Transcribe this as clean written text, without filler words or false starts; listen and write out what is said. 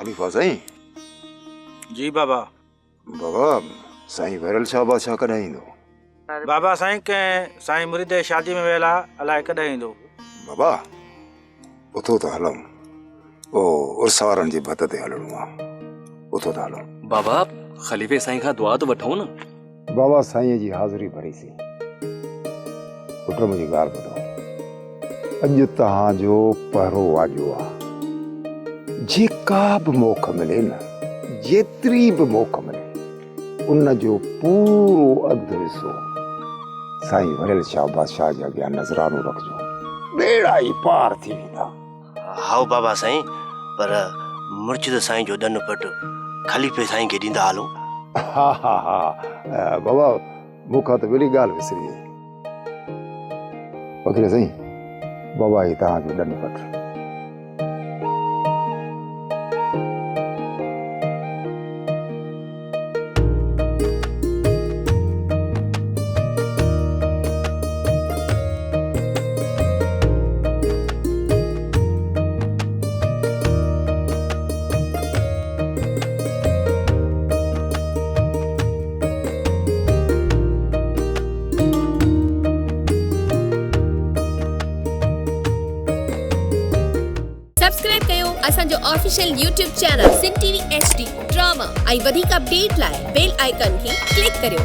खलीफ़ा साईं। जी बाबा। बाबा साईं वैरल शाह बादशाह कॾहिं ईंदो? बाबा साईं के साईं मुरीद जी शादी में वेला अलाए कॾहिं ईंदो। बाबा उथो त हलूं, ओ उर्स वारनि जे भत ते हलणो आहे, उथो त हलूं। बाबा खलीफ़े साईं खां दुआ तो वठूं न। बाबा साईं जी हाज़िरी भरीसीं। पुट मुंहिंजी ॻाल्हि ॿुधो, अॼु तव्हांजो पहिरो वाजो आहे। जेका बि मोख मिले न, जेतिरी बि मोख मिले, उन जो पूरो अधु हिसो साईं वरियल शाह बादशाह जे अॻियां नज़रानो रखिजो, बेड़ा ई पार थी वेंदा। हाओ बाबा साईं, पर मुर्शिद साईं जो दन पट खलीफ़े साईं खे ॾींदा हलो। हा हा हा बाबा मूंखां त वॾी ॻाल्हि विसरी वई। वकील साईं, बाबा ही तव्हांजो दन पट। सब्सक्राइब कयो असांजो official YouTube channel Singh TV HD drama ऐं वधीक अपडेट लाइ बेल आइकन खे क्लिक करियो।